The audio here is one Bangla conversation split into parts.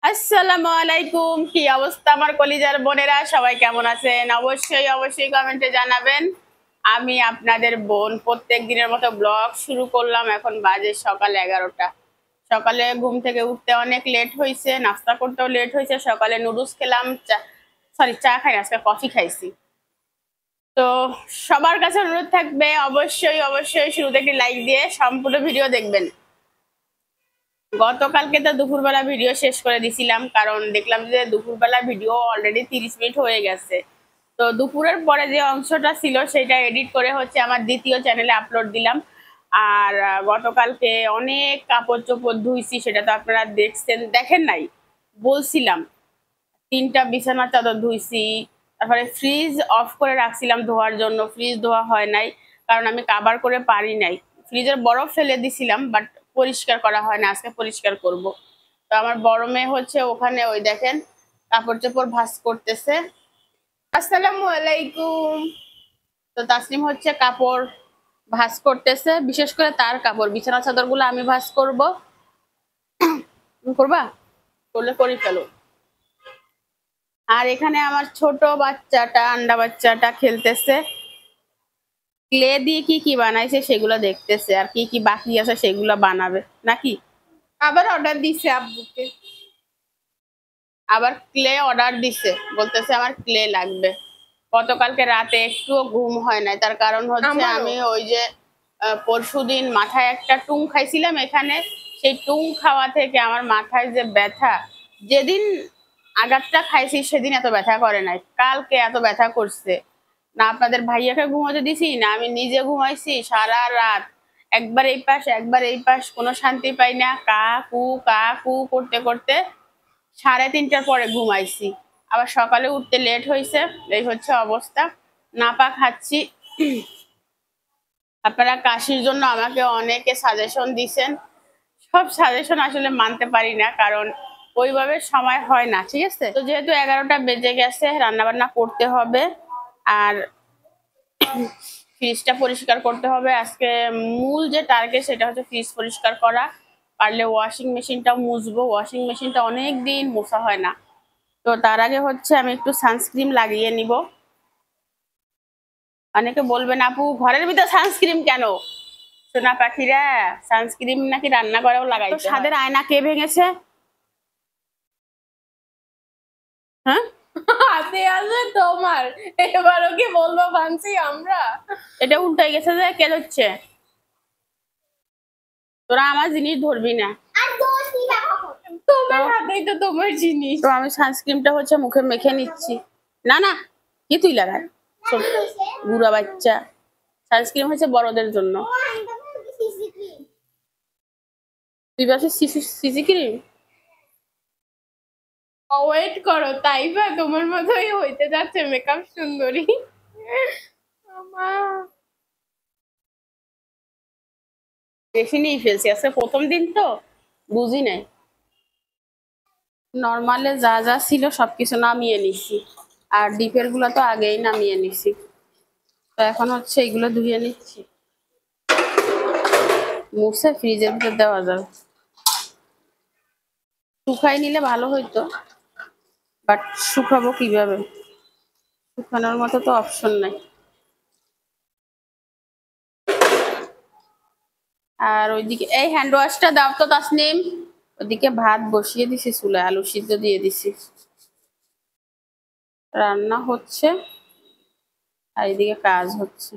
আসসালামু আলাইকুম। কি অবস্থা আমার কলিজার বোনেরা, সবাই কেমন আছেন? অবশ্যই অবশ্যই কমেন্টে জানাবেন। আমি আপনাদের বোন প্রত্যেক দিনের মতো ব্লগ শুরু করলাম। এখন বাজে সকাল 11টা। সকালে ঘুম থেকে উঠতে অনেক লেট হয়েছে, নাস্তা করতেও লেট হয়েছে। সকালে নুডলস খেলাম, চা খাই, আজকে কফি খাইছি। তো সবার কাছে অনুরোধ থাকবে, অবশ্যই অবশ্যই শুরুতে একটি লাইক দিয়ে সম্পূর্ণ ভিডিও দেখবেন। গতকালকে তো দুপুরবেলা ভিডিও শেষ করে দিছিলাম, কারণ দেখলাম যে দুপুরবেলা ভিডিও অলরেডি 30 মিনিট হয়ে গেছে। তো দুপুরের পরে যে অংশটা ছিল সেটা এডিট করে হচ্ছে আমার দ্বিতীয় চ্যানেলে আপলোড দিলাম। আর গতকালকে অনেক কাপড় চোপড় ধুইছি, সেটা তো আপনারা দেখেন নাই, বলছিলাম। 3টা বিছানার চাদর ধুইছি, তারপরে ফ্রিজ অফ করে রাখছিলাম ধোয়ার জন্য, ফ্রিজ ধোয়া হয় নাই কারণ আমি কাভার করে পারি নাই। ফ্রিজের বরফ ফেলে দিছিলাম, বাট পরিষ্কার করা হয় না, আজকে পরিষ্কার করব। তো আমার বড় মেয়ে হচ্ছে ওখানে, ওই দেখেন কাপড় চোপড় ভাঁজ করতেছে। আসসালামু আলাইকুম। তো তাসলিম হচ্ছে কাপড় ভাঁজ করতেছে, বিশেষ করে তার কাপড়, বিছানা চাদর গুলো আমি ভাঁজ করব। করবা? করলে করি ফেলো। আর এখানে আমার ছোট বাচ্চাটা, আন্ডা বাচ্চাটা খেলতেছে, ক্লে দিয়ে কি কি বানাইছে সেগুলো দেখতেছে, আর কি কি বাকি আছে সেগুলো বানাবে নাকি। আবার অর্ডার দিছে আব্বুকে। আবার ক্লে অর্ডার দিছে, বলতেছে আমার ক্লে লাগবে। গতকালকে রাতে একটুও ঘুম হয় নাই, তার কারণ হচ্ছে আমি ওই যে পরশুদিন মাথায় একটা টুং খাইছিলাম এখানে, সেই টুং খাওয়া থেকে আমার মাথায় যে ব্যথা, যেদিন আঘাতটা খাইছি সেদিন এত ব্যথা করে নাই, কালকে এত ব্যথা করছে। না আপনাদের ভাইয়াকে ঘুমাতে দিছি, না আমি নিজে ঘুমাইছি সারা রাত। একবার এই পাশ একবার এই পাশ, কোনো শান্তি পাই না, কা কু করতে করতে 3:30টার পরে ঘুমাইছি। আবার সকালে উঠতে লেট হয়েছে, এই হচ্ছে অবস্থা। নাপা খাচ্ছি। আপনারা কাশির জন্য আমাকে অনেকে সাজেশন দিছেন, সব সাজেশন আসলে মানতে পারি না, কারণ ওইভাবে সময় হয় না, ঠিক আছে। তো যেহেতু 11টা বেজে গেছে, রান্না বান্না করতে হবে আর ফ্রিজটা পরিষ্কার করতে হবে। আজকে মূল যে টার্গেট সেটা হচ্ছে ফ্রিজ পরিষ্কার করা, পারলে ওয়াশিং মেশিনটাও মুছবো, ওয়াশিং মেশিনটা অনেক দিন মোছা হয় না। তো তার আগে হচ্ছে আমি একটু সানস্ক্রিন লাগিয়ে নিব। অনেকে বলবেন আপু ঘরের ভিতর সানস্ক্রিন কেন? সোনা পাখিরা, সানস্ক্রিন নাকি রান্না করেও লাগাইতে হয়। ছাদের আয়না কে ভেঙেছে? হ্যাঁ, হাতে আছে তোমার, এবারও কি বলবো ভাঙছি আমরা? এটা উল্টে গেছে যে, কে হচ্ছে? তোরা আমার জিনিস ধরবি না। তোমার হাতেই তো তোমার জিনিস। তো আমি সানস্ক্রিনটা হচ্ছে মুখে মেখে নিচ্ছি। না না, কি তুই লাগায়? বুড়া বাচ্চা, সানস্ক্রিন হচ্ছে বড়দের জন্য। তুই বাসে সিসি ক্রিম? ওয়েট করো, তাই বা তোমার মতোই হইতে যাচ্ছে মেকআপ সুন্দরী। বেশি নিয়ে ফেলছি, আজকে প্রথম দিন তো বুঝি নাই। নর্মালে যা যা ছিল সবকিছু নামিয়ে নিছি, আর ডিপের গুলো তো আগেই নামিয়ে নিছি। তো এখন হচ্ছে এগুলো ধুয়ে নিচ্ছি, মুছে ফ্রিজের ভিতর দেওয়া যাবে। শুকাই নিলে ভালো হইতো, বাট শুকাবো কিভাবে? শুকানোর মতো তো অপশন নাই। আর ওইদিকে এই হ্যান্ড ওয়াশটা দাও তো তাসনিম। ওদিকে ভাত বসিয়ে দিছি চুলায়, আলু সিদ্ধ দিয়ে দিছি, রান্না হচ্ছে আর এদিকে কাজ হচ্ছে।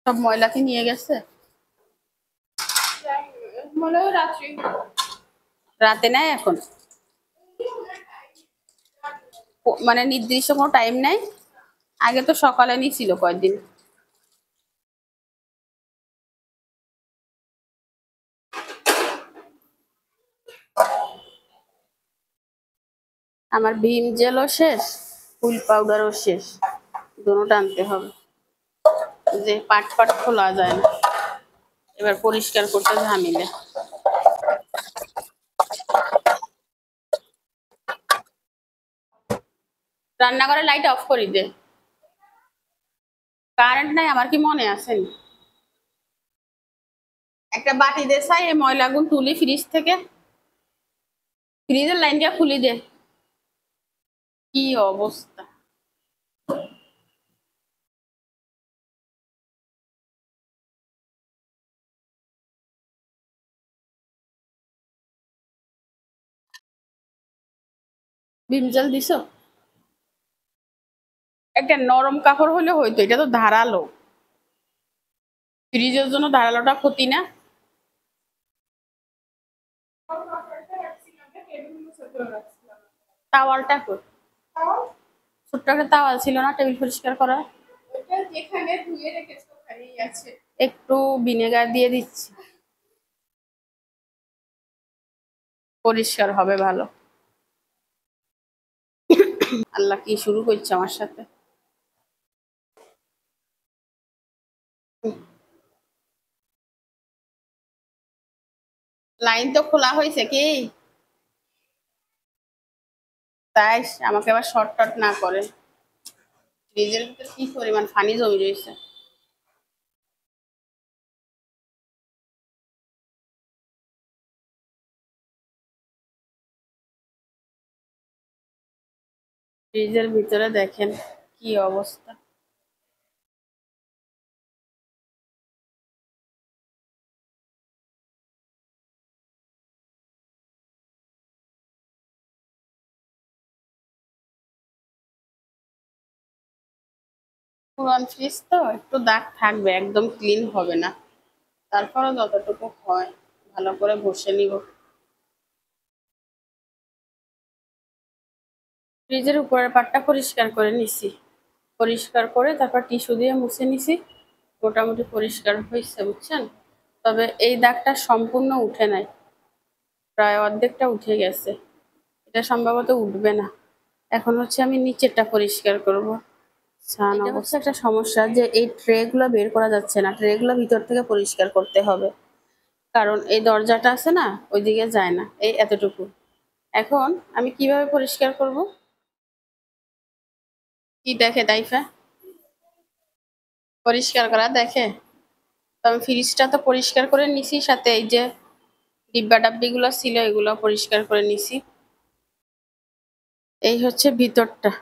সব ময়লা কি নিয়ে গেছে? মনে হয় রাত্রি রাতে নাই এখন, মানে নির্দিষ্ট কোনো টাইম নাই। আগে তো সকালে নিছিল কয়েকদিন। আমার ভীম জেলও শেষ, হুইল পাউডারও শেষ, দুটোটা আনতে হবে, যে পাট পাট খোলা যায় না। এবার পরিষ্কার করতে ঝামেলা। রান্নাঘরে লাইট অফ করি দে, কারেন্ট নাই, আমার কি মনে আছে? একটা বাটি দে চাই, এই ময়লাগুলো তুলি ফ্রিজ থেকে, ফ্রিজের লাইনটা খুলি দে। কি অবস্থা! ভিম জল দিছো? একটা নরম কাপড় হলে হইতো, এটা তো ধারালো। ফ্রিজের জন্য ধারালোটা ক্ষতি না? তাওয়ালটা কই? ছোট্ট একটা তাওয়াল ছিল না টেবিল পরিষ্কার করা? যেখানে ধুয়ে রেখেছো ওখানেই আছে। একটু ভিনেগার দিয়ে দিচ্ছি, পরিষ্কার হবে ভালো। আল্লাহ, কি শুরু করছে আমার সাথে! লাইন তো খোলা হয়েছে কি? তাই আমাকে আবার শর্ট টট না করে। ফ্রিজের ভিতরে কি পরিমাণ পানি জমে রয়েছে! ফ্রিজের ভিতরে দেখেন কি অবস্থা! পুরান ফ্রিজ তো একটু দাগ থাকবে, একদম ক্লিন হবে না। তারপরে যতটুকু হয় ভালো করে ঘষে নিব। ফ্রিজের উপরের পাটটা পরিষ্কার করে নিছি, পরিষ্কার করে তারপর টিস্যু দিয়ে মুছে নিছি। মোটামুটি পরিষ্কার হয়েছে, বুঝছেন? তবে এই দাগটা সম্পূর্ণ উঠে নাই, প্রায় অর্ধেকটা উঠে গেছে। এটা সম্ভবত উঠবে না। এখন হচ্ছে আমি নিচেরটা পরিষ্কার করব। এটা হচ্ছে একটা সমস্যা যে এই ট্রে গুলো বের করা যাচ্ছে না, ট্রে গুলো ভিতর থেকে পরিষ্কার করতে হবে, কারণ এই দরজাটা আছে না, ওইদিকে যায় না, এই এতটুকু। এখন আমি কিভাবে পরিষ্কার করব? কি দেখে তাইফা? পরিষ্কার করা দেখে? তো আমি ফ্রিজটা তো পরিষ্কার করে নিছি, সাথে এই যে ডিব্বা ডাব্বি গুলো ছিল এগুলো পরিষ্কার করে নিছি। এই হচ্ছে ভিতরটা।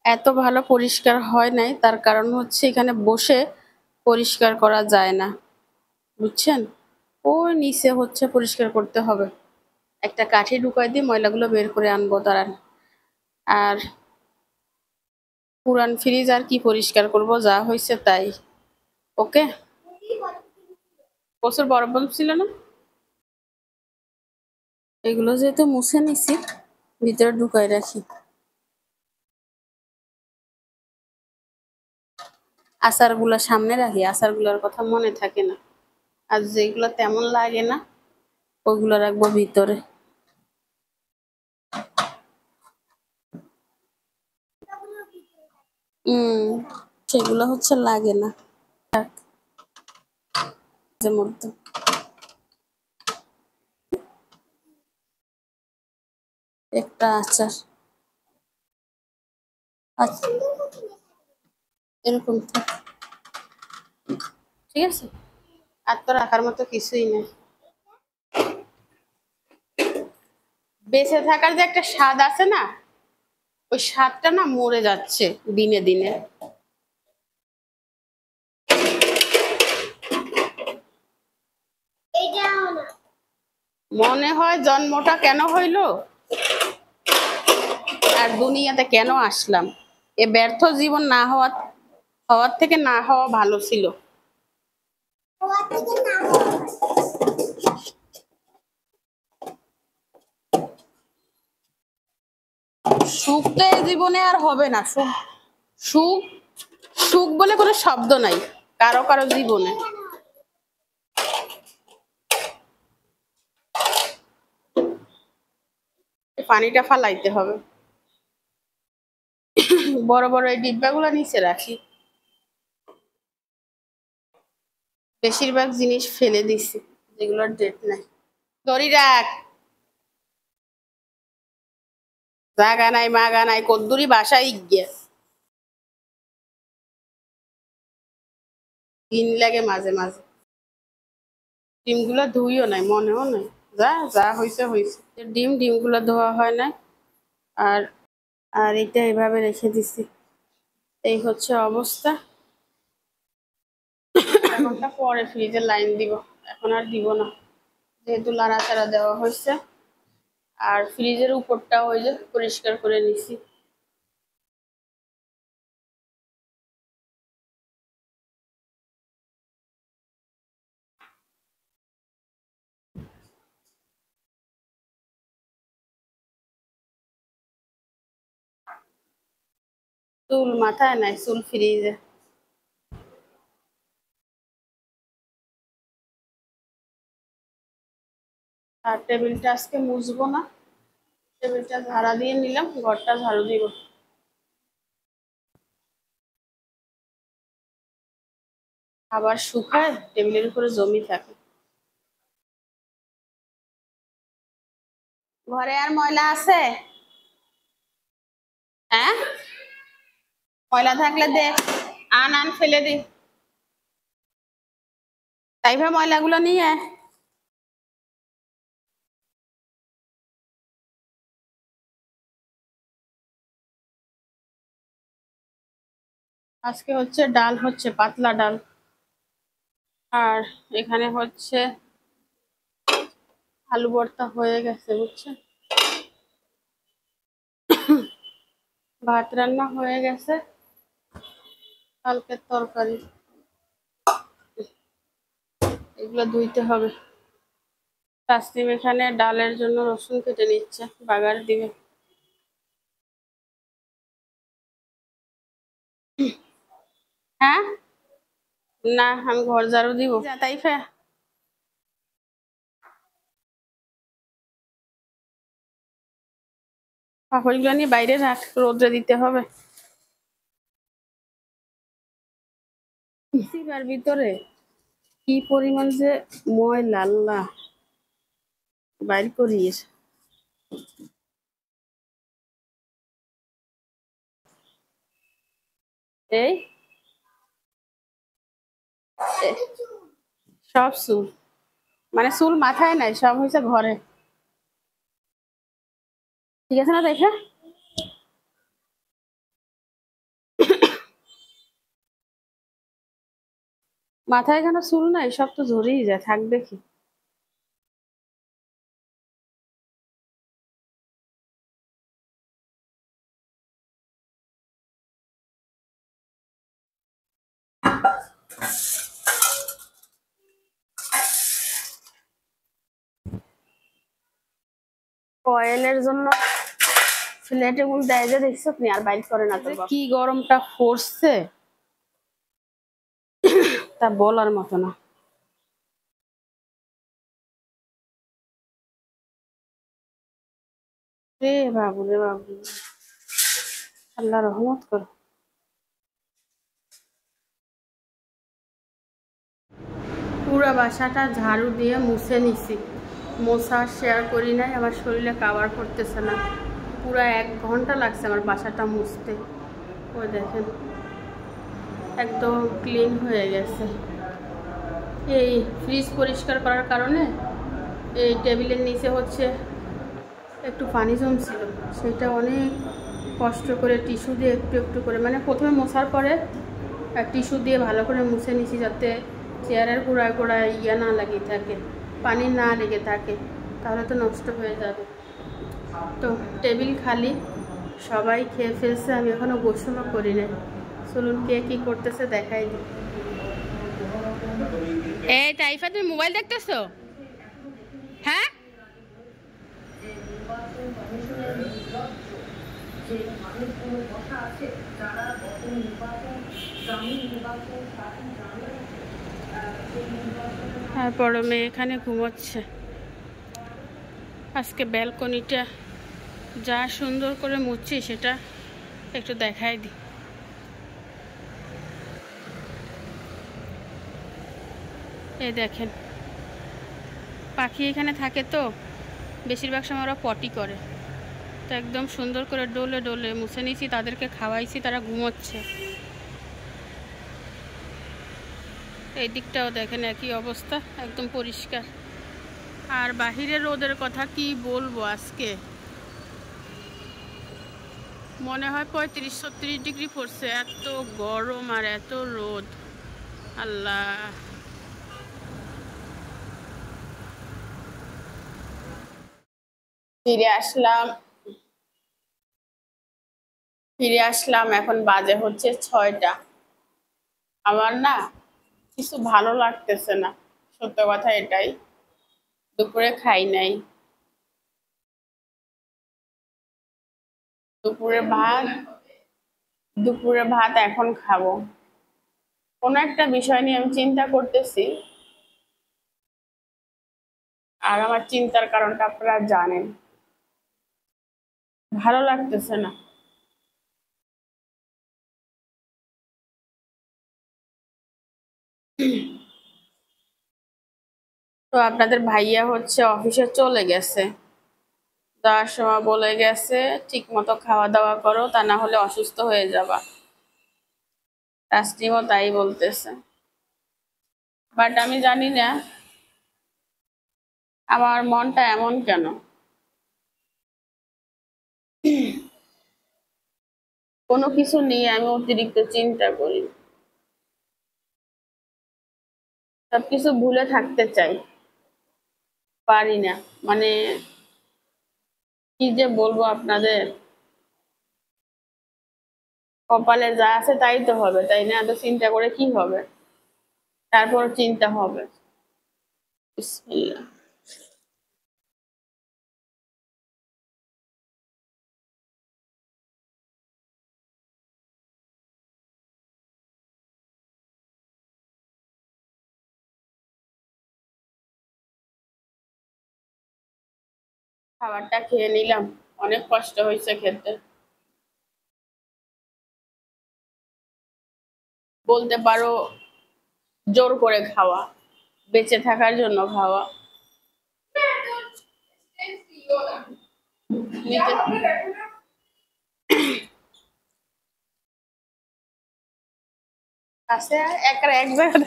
এত ভালো পরিষ্কার হয় নাই, তার কারণ হচ্ছে এখানে বসে পরিষ্কার করা যায় না, বুঝছেন? ওই নিচে হচ্ছে পরিষ্কার করতে হবে। একটা কাঠি ঢুকাই দিয়ে ময়লাগুলো বের করে আনবো, দাঁড়ান। আর পুরান ফ্রিজ আর কি পরিষ্কার করব, যা হয়েছে তাই। ওকে, প্রচুর বরফ বরফ ছিল না? এগুলো যেহেতু মুছে নিছি, ভিতরে ঢুকাই রাখি। আচারগুলো সামনে রাখি, আচারগুলোর কথা মনে থাকে না, আর যেগুলো তেমন লাগে না ওইগুলো রাখবো ভিতরে। সেগুলো হচ্ছে লাগে না, মধ্যে একটা আচার। আচ্ছা, এরকম থাক, ঠিক আছে। আর তো রাখার মতো কিছুই নেই। বেঁচে থাকার যে একটা স্বাদ আছে না, ওই স্বাদটা না মরে যাচ্ছে দিনে দিনে। মনে হয় জন্মটা কেন হইলো আর দুনিয়াতে কেন আসলাম। এ ব্যর্থ জীবন না হওয়ার থেকে না হওয়া ভালো ছিল। সুখ তো এই জীবনে আর হবে না। সুখ সুখ সুখ বলে কোনো শব্দ নাই কারো কারো জীবনে। পানিটা ফালাইতে হবে। বড় বড় এই ডিব্বাগুলো নিচে রাখি, বেশিরভাগ জিনিস ফেলে দিছি যেগুলোর ডেট নাই। ধরি রাখ, জাগা নাই মাগা নাই, কদ্দুরি বাসায় গিয়ে দিন লাগে মাঝে মাঝে। ডিমগুলো ধুইও নাই, মনেও নাই, যা যা হয়েছে হয়েছে। ডিমগুলো ধোয়া হয় না। আর আর এটা এভাবে রেখে দিছি, এই হচ্ছে অবস্থা। এখনটা পরে ফ্রিজে লাইন দিব, এখন আর দিব না, যেহেতু লাড়াচাড়া দেওয়া হয়েছে। আর ফ্রিজের উপরটা ওই যে পরিষ্কার করে নিছি। চুল মাথায় নাই, চুল ফ্রিজে। আর টেবিলটা আজকে মুছবো না, টেবিলটা ঝাড়া দিয়ে নিলাম, ঘরটা ঝাড়ু দিব। আবার শুকায় টেবিলের উপরে জমি থাকে। ঘরে আর ময়লা আছে? হ্যাঁ, ময়লা থাকলে দে, আন আন ফেলে দি। তাইভা ময়লাগুলো নিয়ে আজকে হচ্ছে ডাল, হচ্ছে পাতলা ডাল। আর এখানে হচ্ছে আলু ভর্তা হয়ে গেছে, বুঝছে। ভাত রান্না হয়ে গেছে, কালকের তরকারি, এগুলো ধুইতে হবে। তাসনিম এখানে ডালের জন্য রসুন কেটে নিচ্ছে, বাগার দিবে। হ্যাঁ, না আমি ঘর ঝাড়ু দিব। তাইফা পাপড়গুলো নিয়ে বাইরে রাখ, রোদ্রে দিতে হবে। আর ভিতরে কি পরিমাণ যে ময়লা, আল্লাহ বাইর করিস। এই সব চুল, মানে চুল মাথায় নাই, সব হয়েছে ঘরে। ঠিক আছে না দেখে? মাথায় কেন চুল নাই? সব তো ঝরেই যায়, থাকবে কি? কয়েলের জন্য ফ্ল্যাটে গুলো দেয় যে, দেখছো আপনি? আর বাইর করে না তো, কি গরমটা পড়ছে তা বলার মতো না। রে বাবু রে বাবু, আল্লাহ রহমত করো। পুরো বাসাটা ঝাড়ু দিয়ে মুছে নিছি, মোছা শেয়ার করি নাই, আমার শরীরে কাভার করতেছে না। পুরো 1 ঘন্টা লাগছে আমার বাসাটা মুছতে। ওই দেখেন একদম ক্লিন হয়ে গেছে। এই ফ্রিজ পরিষ্কার করার কারণে এই টেবিলের নিচে হচ্ছে একটু পানি জমছিল, সেটা অনেক কষ্ট করে টিস্যু দিয়ে একটু একটু করে, মানে প্রথমে মোছার পরে টিস্যু দিয়ে ভালো করে মুছে নিছি, যাতে চেয়ারের গোড়ায় গোড়ায় ইয়া না লাগিয়ে থাকে, পানি না লেগে থাকে, তাহলে তো নষ্ট হয়ে যাবে। তো টেবিল খালি, সবাই খেয়ে ফেলছে, আমি এখনও গোসলও করি নাই। চলুন কে কী করতেছে দেখাই দিই। এই তাইফা, তুমি মোবাইল দেখতেছো? হ্যাঁ, তারপরে মেয়ে এখানে ঘুমোচ্ছে। আজকে ব্যালকনিটা যা সুন্দর করে মুছছি সেটা একটু দেখাই দিই। এই দেখেন, পাখি এখানে থাকে তো বেশিরভাগ সময় ওরা পটি করে, তো একদম সুন্দর করে ডোলে ডোলে মুছে নিয়েছি, তাদেরকে খাওয়াইছি, তারা ঘুমোচ্ছে। এই দিকটাও দেখেন একই অবস্থা, একদম পরিষ্কার। আর বাহিরের রোদের কথা কি বলবো, আজকে মনে হয় 35-36 ডিগ্রি পড়ছে, এত গরম আর এত রোদ। আল্লাহ, ফিরে আসলাম, এখন বাজে হচ্ছে 6টা। আমার না কিছু ভালো লাগতেছে না, সত্য কথা এটাই। দুপুরে খাই নাই, দুপুরে ভাত দুপুরে ভাত এখন খাবো। কোনো একটা বিষয় নিয়ে আমি চিন্তা করতেছি, আর আমার চিন্তার কারণটা আপনারা জানেন। ভালো লাগতেছে না। তো আপনাদের ভাইয়া হচ্ছে অফিসে চলে গেছে, যাওয়ার সময় বলে গেছে ঠিক মতো খাওয়া দাওয়া করো, তা না হলে অসুস্থ হয়ে যাবা। তাসনিমও তাই বলতেছে, বাট আমি জানি না আমার মনটা এমন কেন। কোনো কিছু নিয়ে আমি অতিরিক্ত চিন্তা করি, সবকিছু ভুলে থাকতে চাই, পারি না। মানে কি যে বলবো আপনাদের, কপালে যা আছে তাই তো হবে, তাই না? এত চিন্তা করে কি হবে? তারপর চিন্তা হবে। বিসমিল্লাহ। খাবারটা খেয়ে নিলাম, অনেক কষ্ট হয়েছে খেতে। বলতে পারো জোর করে খাওয়া, বেঁচে থাকার জন্য খাওয়া। নিতে আছে এক জায়গায়।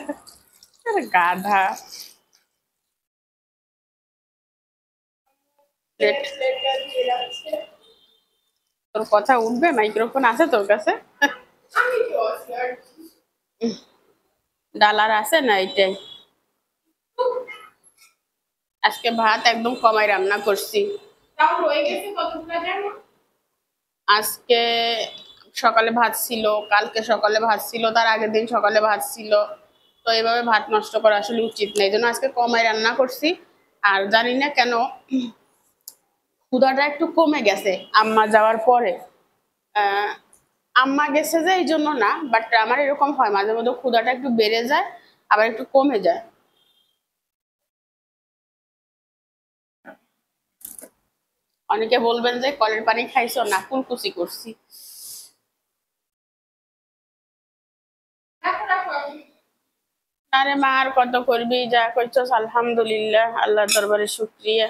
আরে গাধা। প্লেট, তোর কথা উঠবে? মাইক্রোফোন আছে তোর কাছে? ডালার আছে না এটাই। আজকে ভাত একদম কমাই রান্না করছি। আজকে সকালে ভাত ছিল, কালকে সকালে ভাত ছিল, তার আগের দিন সকালে ভাত ছিল। তো এইভাবে ভাত নষ্ট করা আসলে উচিত না, এই জন্য আজকে কমাই রান্না করছি। আর জানি না কেন ক্ষুধাটা একটু কমে গেছে আম্মা যাওয়ার পরে। আহ আম্মা গেছে যে এই জন্য না, বাট আমার এরকম হয় মাঝে মধ্যে, ক্ষুধাটা একটু বেড়ে যায় আবার একটু কমে যায়। অনেকে বলবেন যে কলের পানি খাইছো না, কুলকুচি করছি। আরে মা, আর কত করবি, যা করছো আলহামদুলিল্লাহ, আল্লাহর দরবারে শুক্রিয়া।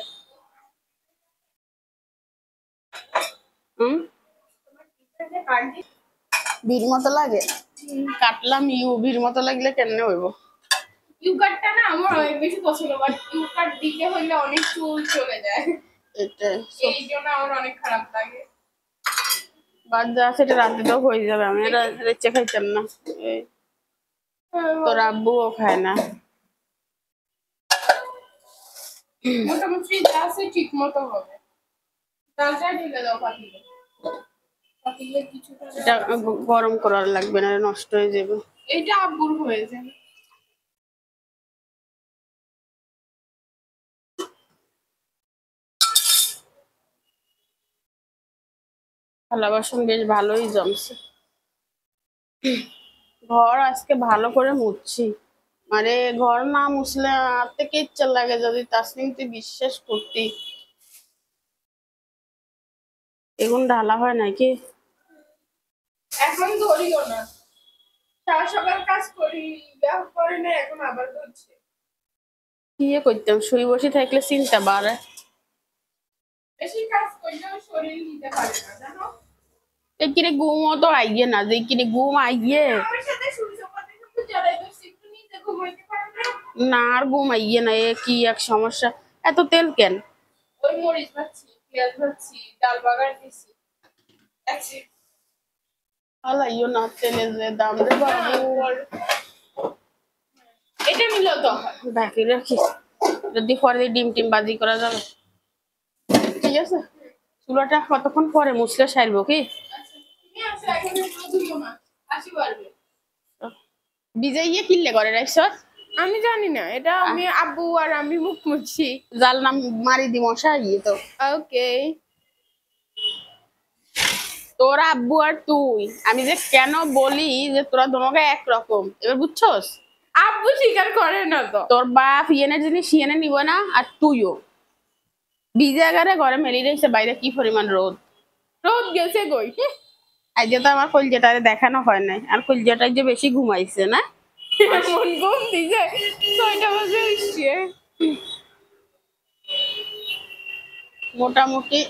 হুম, বীর মতো লাগে। কাটলাম বীর মতো লাগলে কেমনে হইব? ইউ কাটটা না আমার অনেক বেশি পছন্দ, বাট ইউ কাট দিতে হইলে অনেক চুল চলে যায়, এটা এই জন্য আমার অনেক খারাপ লাগে। বাদ যা, সেটা রাতে তো হয়ে যাবে, আমি এটা রেচে খাইতাম না। এই তোর আব্বুও খায় না। মোটামুটি যা আছে ঠিক মতো হবে। ডালটা ঢেলে দাও পাতিলে, পাতিলে কিছুটা এটা গরম করার লাগবে না, নষ্ট হয়ে যাবে। এইটা আব্বুর হয়ে যাবে। থালা বাসন বেশ ভালোই জমছে। ঘর আজকে ভালো করে মুছছি, মানে ঘর না মুছলে আর থেকে ইচ্ছা লাগে, যদি তাসনিম তুই বিশ্বাস করতি। এগুন ঢালা হয় নাকি? এখন ধরিও না, সারা সকাল কাজ করি, ব্যায়াম করে না, এখন আবার ধরছে। কি করতাম, শুই বসে থাকলে চিন্তা বাড়ে। বেশি কাজ করলেও শরীর নিতে পারে না, জানো। কিরে ঘুমও তো আইয়ে না, যে কিরে ঘুম আইয়ে। আমার সাথে সূর্য পথে কিন্তু জড়াই বসে একটু নিতে ঘুমাইতে পারো না? না আর ঘুমাইয়ে না, এ কি এক সমস্যা, এত তেল কেন? ওই মরিচ ভাজছি, পেঁয়াজ ভাজছি, ডাল বাগার দিছি। আচ্ছা আলাইও না, তেলের যে দাম রে বাবু। এটা নিলো তো বাকি রাখি, যদি পরে ডিম টিম বাজি করা যাবে। ঠিক আছে, চুলাটা কতক্ষণ পরে মুছলে সারবো কি? তুমি আছে এখন ধুইও না, আসি পারবে। ভিজাইয়ে কিনলে করে রাইছস? আমি জানি না, এটা আমি আব্বু আর আমি মুখ মুছছি। জাল নাম মারি দি মশা ইয়ে তো। ওকে তোর আব্বু আর তুই, আমি যে কেন বলি যে তোরা তোমাকে একরকম, এবার বুঝছস? আব্বু স্বীকার করে না তো। তোর বাপ ইয়েনের জিনিস ইয়েনে নিব না, আর তুইও ভিজাগারে ঘরে মেলি রয়েছে, বাইরে কি পরিমাণ রোদ। রোদ গেছে কই? আজ তো আমার কলজেটারে দেখানো হয় নাই, আর কলজেটাই যে বেশি ঘুমাইছে না। মন ঘুম দিছে 6টা বাজে উঠছে। মোটামুটি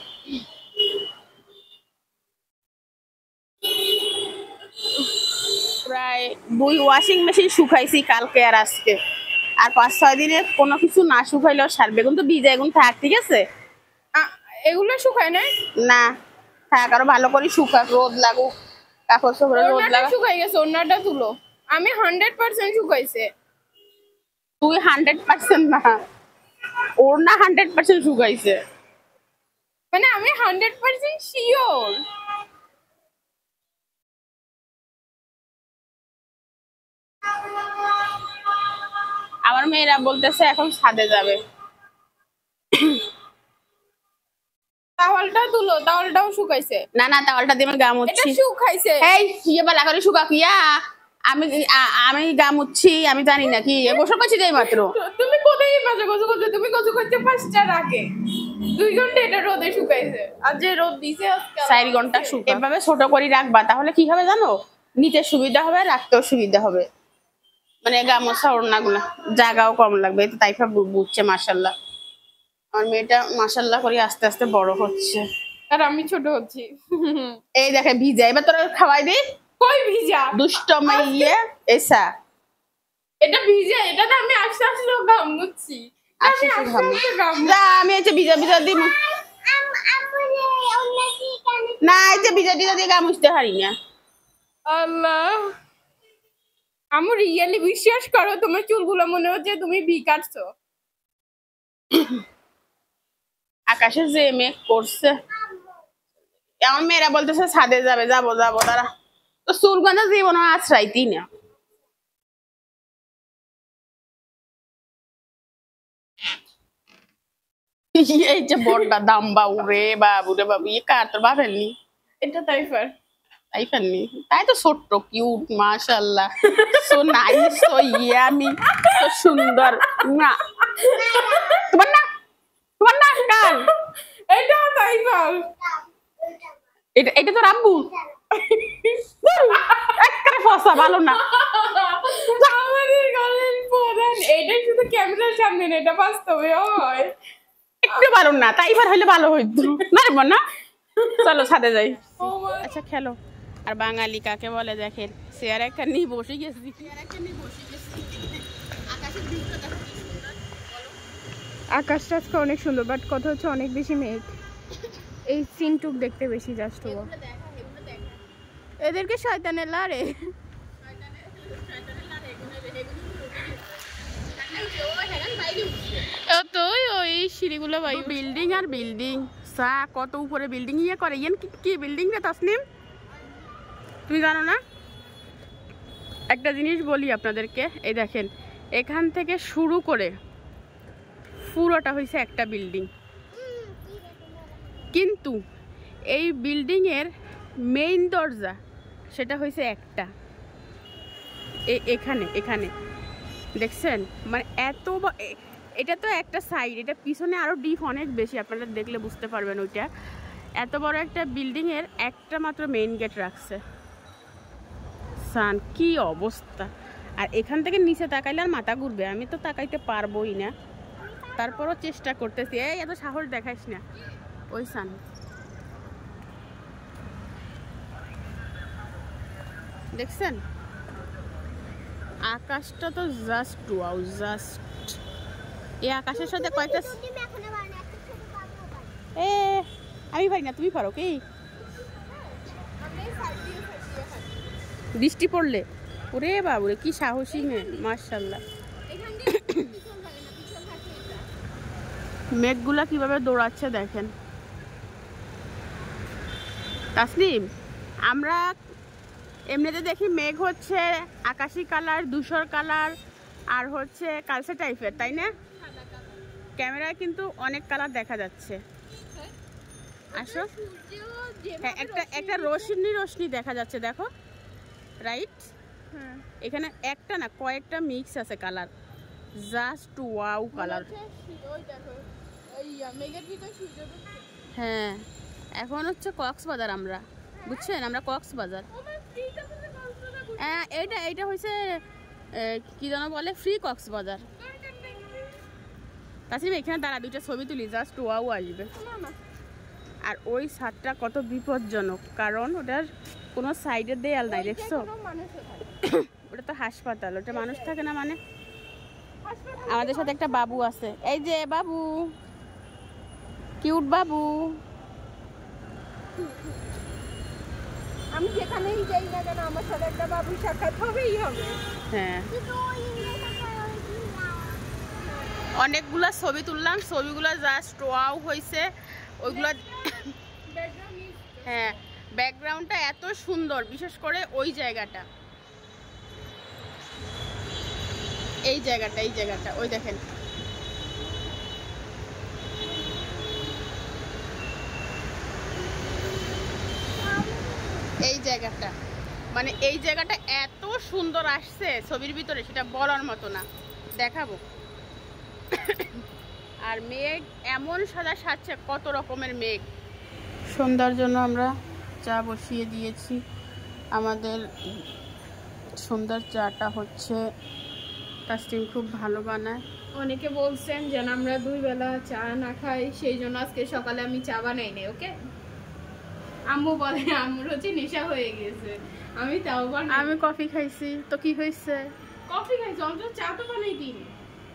প্রায় 2 ওয়াশিং মেশিন শুকাইছি কালকে আর আজকে, আর 5-6 দিনে কোনো কিছু না শুকাইলেও সারবে, কিন্তু ভিজে এখন থাক। ঠিক আছে, এগুলো শুকায় না? না থাক, আরো ভালো করে শুকাক, রোদ লাগুক, কাপড় চোপড়ে রোদ ওনাটা লাগাক। শুকাই গেছে, ওনাটা তুলো। আমি 100% শুকাইছে। তুই 100% না, ওর না 100% শুকাইছে। মানে আমি 100% শিওর। আমার মেয়েরা বলতেছে এখন ছাদে যাবে। তাওয়ালটা তুলো, তাওয়ালটাও শুকাইছে। না না, তাওয়ালটা দিয়ে আমি গা এটা মুছছি। শুকাইছে। এই ইয়ে বালা করে শুকাক ইয়া, আমি আমি গা মুছছি, আমি জানি না কি গোসল করছি যাই মাত্র। তুমি কোথায় বাজে গোসল করতে? তুমি গোসল করতে 5টার আগে 2 ঘন্টা এটা রোদে শুকাইছে। আর যে রোদ দিছে আজকে 4 ঘন্টা শুকা। এভাবে ছোট করে রাখবা, তাহলে কি হবে জানো, নিতে সুবিধা হবে, রাখতেও সুবিধা হবে। মানে গামছা ওড়নাগুলা জায়গাও কম লাগবে। তো তাইফা বুঝছে মাশাল্লাহ, আমার মেয়েটা মাশাল্লাহ করে আস্তে আস্তে বড় হচ্ছে। আর আমি ছোট হচ্ছি। এই দেখে ভিজা, এবার তোরা খাওয়াই দি। কই ভিজা? দুষ্ট মাইয়ে এসা। এটা ভিজা, এটাতে আমি আস্তে আস্তে ঘামুচ্ছি। আমি আস্তে আস্তে ঘামুচ্ছি। যা, আমি এই যে ভিজা ভিজা দিব না, এই যে ভিজা ভিজা দিয়ে গা মুছতে পারি না। আল্লাহ, আমি রিয়েলি বিশ্বাস করো, তোমার চুলগুলো মনে হচ্ছে তুমি ভি কাটছো। আকাশে যে মেঘ করছে, আমার মেয়েরা বলতেছে ছাদে যাবে, যাবো যাবো, তারা তো চুলগন্ধ জীবন আশ্রাইতি না। এই যে বড়টা দাম বাবু রে বাবু রে বাবু, ইয়ে কার তোর বাপেরনি? এটা তাইফার। তাই ফেলনি, তাই তো ছোট্ট কিউট মাশাআল্লাহ, so nice, so yummy, so সুন্দর। না তোমার না, তোমার না কার? এটা তাইফার। এটা এটা তো রাব্বু। একবারে ফসা ভালো না। আমাদের গলের প্রধান এটা শুধু ক্যামেরার সামনে না, এটা বাস্তবে হয়। একটু ভালো না, তাই এবার হইলে ভালো হইতো না রে না। চলো ছাদে যাই। আচ্ছা খেলো। আর বাঙালি কাকে বলে দেখেন, চেয়ার একটা নিয়ে বসে গেছি। আকাশটা আজকে অনেক সুন্দর, বাট কথা হচ্ছে অনেক বেশি মেঘ। এই সিনটুক দেখতে বেশি জাস্ট হবো। এদেরকে শয়তানের লারে। তো ওই সিঁড়িগুলো ভাই বিল্ডিং আর বিল্ডিং, সা কত উপরে বিল্ডিং ইয়ে করে। ইয়েন কি বিল্ডিং রে তাসনিম, তুমি জানো না? একটা জিনিস বলি আপনাদেরকে, এই দেখেন এখান থেকে শুরু করে পুরোটা হয়েছে একটা বিল্ডিং, কিন্তু এই বিল্ডিং এর মেইন দরজা সেটা হয়েছে একটা, এখানে এখানে দেখছেন, মানে এত এটা তো একটা সাইড, এটা পিছনে আরো ডিপ অনেক বেশি, আপনারা দেখলে বুঝতে পারবেন। ওইটা এত বড় একটা বিল্ডিং এর একটা মাত্র মেইন গেট রাখছে। সান কি অবস্থা! আর এখান থেকে নিচে তাকাইলে আর মাথা ঘুরবে, আমি তো তাকাইতে পারবোই না, তারপরও চেষ্টা করতেছি। এই এত সাহস দেখাইস না। ওই সান দেখছেন, আকাশটা তো জাস্ট ওয়াও, জাস্ট এই আকাশের সাথে কয়টা এ আমি পারি না, তুমি পারো কি? বৃষ্টি পড়লে ওরে বাবুরে কি সাহসী মেয়ে, মাশাআল্লাহ। মেঘগুলা কিভাবে দৌড়াচ্ছে দেখেন। তাসলিম, আমরা এমনিতে দেখি মেঘ হচ্ছে আকাশি কালার, ধূসর কালার আর হচ্ছে কালচে টাইপের, তাই না? ক্যামেরায় কিন্তু অনেক কালার দেখা যাচ্ছে। আসো, হ্যাঁ একটা রোশনি দেখা যাচ্ছে, দেখো, রাইট? এখানে একটা না কয়েকটা মিক্স আছে কালার, জাস্ট ওয়াও কালার। হ্যাঁ, এখন হচ্ছে কক্সবাজার আমরা, বুঝছেন? আমরা কক্সবাজার। হ্যাঁ, এইটা হচ্ছে কি যেন বলে, ফ্রি কক্সবাজার। তাছাড়া এখানে দাঁড়া দুইটা ছবি তুলি, জাস্ট ওয়াও আসবে। আর ওই ছাদটা কত বিপজ্জনক, কারণ ওটার কোনো সাইডের দেয়াল নাই, দেখছো? ওটা তো হাসপাতাল, ওটা মানুষ থাকে না মানে। আমাদের সাথে একটা বাবু আছে, এই যে বাবু, কিউট বাবু। আমি যেখানেই যাই না কেন আমার সাথে একটা বাবু সাক্ষাৎ হবেই হবে। হ্যাঁ, অনেকগুলা ছবি তুললাম, ছবিগুলো জাস্ট ওয়াও হয়েছে ওইগুলো। হ্যাঁ, ব্যাকগ্রাউন্ডটা এত সুন্দর, বিশেষ করে ওই জায়গাটা, এই জায়গাটা ওই দেখেন। এই জায়গাটা মানে এই জায়গাটা এত সুন্দর আসছে ছবির ভিতরে, সেটা বলার মতো না, দেখাবো। আর মেঘ এমন সাদা সাজছে, কত রকমের মেঘ। সন্ধ্যার জন্য আমরা চা বসিয়ে দিয়েছি। আমাদের সন্ধ্যার চাটা হচ্ছে তাসলিম খুব ভালো বানায়। অনেকে বলছেন যেন আমরা 2 বেলা চা না খাই, সেই জন্য আজকে সকালে আমি চা বানাই নাই। ওকে, আম্মু বলে আম্মুর হচ্ছে নেশা হয়ে গেছে, আমি তাও বানাই। আমি কফি খাইছি, তো কি হয়েছে? কফি খাইছি, অন্তত চা তো বানাই দিন।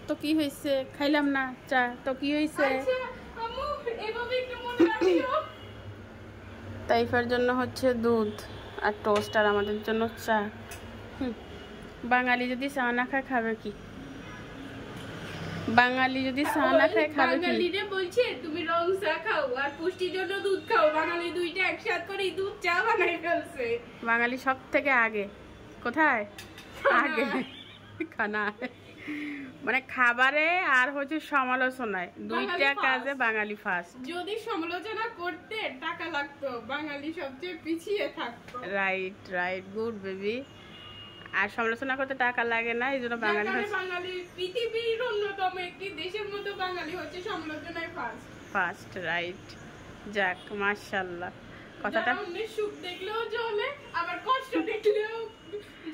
তো কি হয়েছে? খাইলাম না চা, তো কি হয়েছে? আচ্ছা আম্মু, এভাবে একটু মনে রাখিও। তাইফার জন্য হচ্ছে দুধ আর টোস্ট, আর আমাদের জন্য চা। বাঙালি যদি চা না খায় খাবে কি? বাঙালি যদি চা না খায় খাবে কি? বাঙালিরে বলছে তুমি রং চা খাও আর পুষ্টির জন্য দুধ খাও, বাঙালি দুইটা একসাথে করে দুধ চা বানাই ফেলছে। বাঙালি সব থেকে আগে কোথায়? আগে খানা, মানে খাবারে আর হচ্ছে সমালোচনায়, দুইটা কাজে বাঙালি ফার্স্ট। যদি সমালোচনা করতে টাকা লাগতো, বাঙালি সবচেয়ে পিছিয়ে থাকতো। Right, good baby. আর সমালোচনা করতে টাকা লাগে না, এই জন্য বাঙালি বাঙালি পৃথিবীর অন্যতম একটি দেশের মধ্যে বাঙালি হচ্ছে সমালোচনায় ফার্স্ট। রাইট, যাক মাশাআল্লাহ। কথাটা সুখ দেখলেও জ্বলে, আবার কষ্ট দেখলেও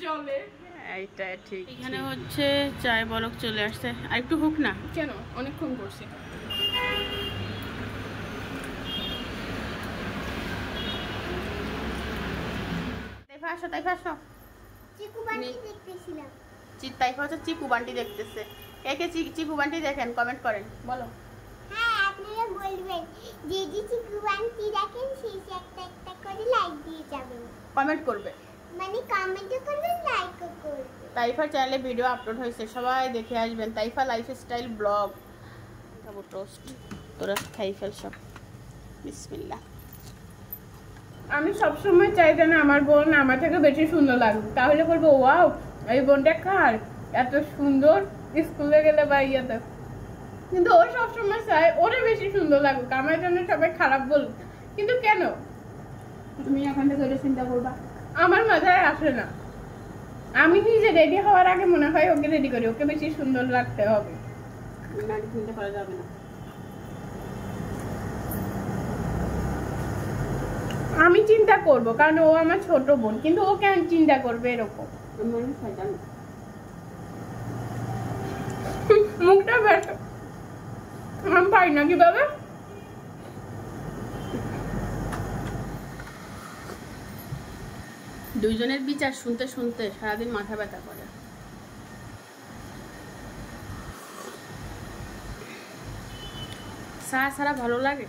জ্বলে, এইটা ঠিক। এখানে হচ্ছে চায় বলক চলে আসছে, আর একটু হোক না কেন, অনেকক্ষণ করছি। তাইফা আসো। চিকু বান্টি দেখতেছিলাম। তাইফা হচ্ছে চিকু বান্টি দেখতেছে। কে চিকু বান্টি দেখেন কমেন্ট করেন, বলো। হ্যাঁ, আপনারা বলবেন যে চিকু বান্টি দেখেন সেই একটা একটা করে লাইক দিয়ে যাবেন, কমেন্ট করবে, মানে কমেন্টও করবেন, লাইকও করবেন। তাইফার চ্যানেলে ভিডিও আপলোড হয়েছে, সবাই দেখে আসবেন। তাইফা লাইফস্টাইল ব্লগ। খাবো টোস্ট, তোরা খাই ফেল সব। বিসমিল্লাহ। আমি সবসময় চাই যেন আমার বোন আমার থেকে বেশি সুন্দর লাগুক, তাহলে বলবো ওয়াও এই বোনটা কার, এত সুন্দর স্কুলে গেলে বা ইয়েতে। কিন্তু ও সবসময় চায় ওরে বেশি সুন্দর লাগুক, আমার জন্য সবাই খারাপ বলুক। কিন্তু কেন? তুমি এখন থেকে ওটা চিন্তা করবা? আমার মাথায় আসে না। আমি নিজে রেডি হওয়ার আগে মনে হয় ওকে রেডি করি, ওকে বেশি সুন্দর লাগতে হবে। না, চিন্তা করা যাবে না। আমি চিন্তা করব, কারণ ও আমার ছোট বোন, কিন্তু ও কেন চিন্তা করবে এরকম? মুখটা বেশ আমি পাই না কিভাবে। দুইজনের বিচার শুনতে শুনতে সারাদিন মাথা ব্যথা করে। চা ছাড়া ভালো লাগে?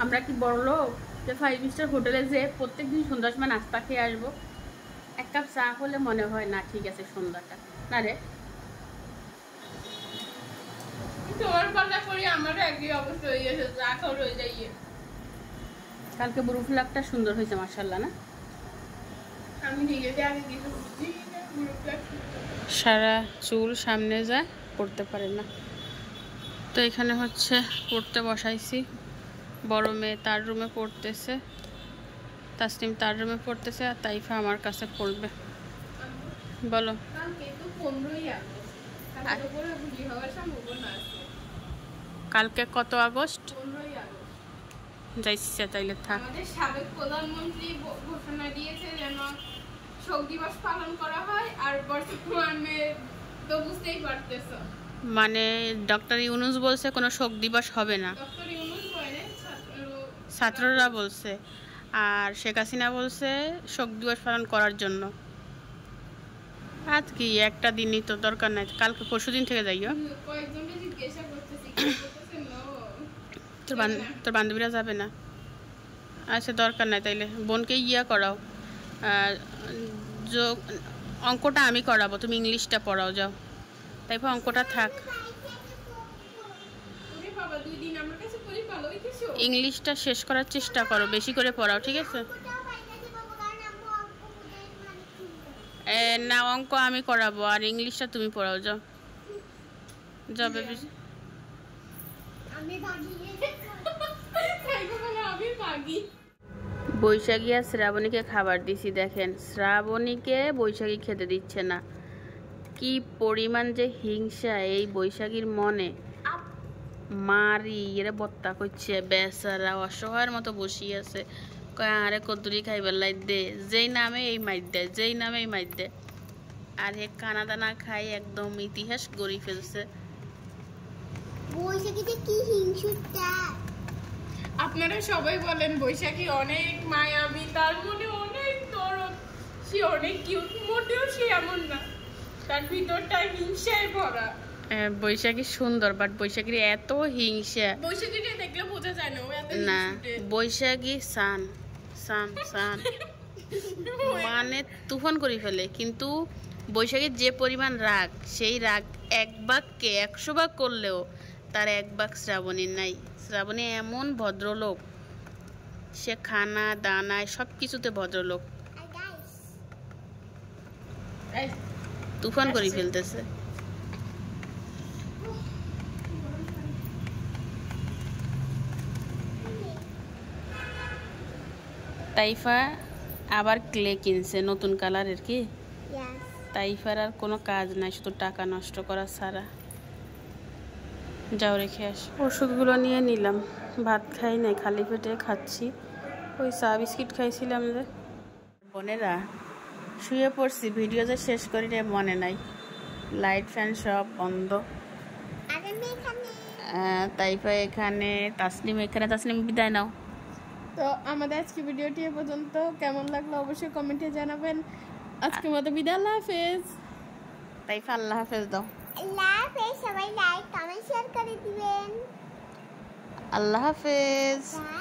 আমরা কি বড় লোক যে 5 স্টার হোটেলে যে প্রত্যেকদিন সন্ধ্যার সময় নাস্তা খেয়ে আসবো? এক কাপ চা হলে মনে হয় না ঠিক আছে সন্ধ্যাটা, না রে? তোমার পাল্লা করি আমারও একই অবস্থা হয়ে গেছে, চা খাওয়া হয়ে যাইয়ে। কালকে ব্রু ফ্ল্যাগটা সুন্দর হয়েছে মাশাআল্লাহ না? আমি নিজেতে আগে কিছু বুঝছি না, পুরো ফ্ল্যাট সারা চুল সামনে যায়, পড়তে পারে না। তো এখানে হচ্ছে পড়তে বসাইছি। বড় মেয়ে তার রুমে পড়তেছে, তাসনিম তার রুমে পড়তেছে, আর তাইফা আমার কাছে পড়বে। বলো। কালকে তো 15ই আগস্ট, কালকে তো পুরো বুঝি হওয়ার সম্ভাবনা আছে। কালকে কত আগস্ট? 15ই আগস্ট। যাইছে তাইলে থাক। আমাদের সাবেক প্রধানমন্ত্রী ঘোষণা দিয়েছে যেন শোক দিবস পালন করা হয়, আর বর্তমানে তো বুঝতেই পারতেছ মানে ডক্টর ইউনূস বলছে কোনো শোক দিবস হবে না, ডক্টর ইউনূস বলে ছাত্ররা বলছে, আর শেখ হাসিনা বলছে শোক দিবস পালন করার জন্য। আজ কি একটা দিনই তো দরকার নাই, কালকে পরশুদিন থেকে যাইও। কয়েকজনকে জিজ্ঞাসা করতেছি, কেউ বলতেছে no। তোর বান্ধবীরা যাবে না? আচ্ছা দরকার নাই, তাইলে বোনকে ইয়া করাও, অঙ্কটা আমি করাবো, তুমি ইংলিশটা পড়াও যাও। তাইপর অঙ্কটা থাক, ওরে বাবা 2 দিন আমার কাছে করি ভালো হইতেছো। ইংলিশটা শেষ করার চেষ্টা করো, বেশি করে পড়াও, ঠিক আছে? কোথাও বাইরে দিব কারণ আম্মু অঙ্ক বুঝাই মানে কি না অঙ্ক আমি করাবো, আর ইংলিশটা তুমি পড়াও যাও যাবে। আমি ভাগিয়ে খাইবো বলে আমি ভাগি। বৈশাখী আর শ্রাবণীকে খাবার দিছি, দেখেন শ্রাবণীকে বৈশাখী খেতে দিচ্ছে না। কি পরিমাণ যে হিংসা এই বৈশাখীর মনে, মারি এরা বত্তা করছে, বেচারা অসহায়ের মতো বসিয়ে আছে, কয় আরে কদ্দুরি খাইবার লাই দে, যেই নামে এই মাইর দেয়, যেই নামে এই মাইর দেয়, আর হে কানা দানা খাই একদম ইতিহাস গড়ি ফেলছে। বৈশাখীতে কি হিংসুটা। আপনারা সবাই বলেন বৈশাখী অনেক মায়াবী, তার মনে অনেক দরদ, সে অনেক কিউট, মোটেও সে এমন না, তার ভিতরটা হিংসায় ভরা। বৈশাখী সুন্দর, বাট বৈশাখীর এত হিংসা। বৈশাখীটা দেখলে বোঝা যায় না ও এত না হিংসুটে। বৈশাখী সান সান সান মানে তুফান করে ফেলে, কিন্তু বৈশাখীর যে পরিমাণ রাগ, সেই রাগ এক বাক্যে 100 ভাগ করলেও তার এক ভাগ শ্রাবণীর নাই। শ্রাবণী এমন ভদ্রলোক, সে খানা দানায় সব কিছুতে ভদ্রলোক, আর গাইস এই, তুফান করে ফেলতেছে। তাইফা আবার ক্লে কিনছে নতুন কালারের, কি ইয়েস তাইফার আর কোনো কাজ নাই, শুধু টাকা নষ্ট করা ছাড়া। যাও রেখে আস। ওষুধগুলো নিয়ে নিলাম, ভাত খাই নাই, খালি পেটে খাচ্ছি। ওই চা বিস্কিট খাইছিলাম যে। বোনেরা শুয়ে পড়ছি, ভিডিও যে শেষ করি রে মনে নাই, লাইট ফ্যান সব বন্ধ। আর আমি এখানে তাইফা এখানে, তাসনিম এখানে। তাসনিম বিদায় নাও। তো আমাদের আজকে ভিডিওটি এ পর্যন্ত, কেমন লাগলো অবশ্যই কমেন্টে জানাবেন। আজকের মতো বিদায়, আল্লাহ হাফেজ। তাইফা আল্লাহ হাফেজ দাও। আল্লাহ হাফেজ, সবাই লাইক কমেন্ট শেয়ার করে দিবেন। আল্লাহ হাফেজ। বাই।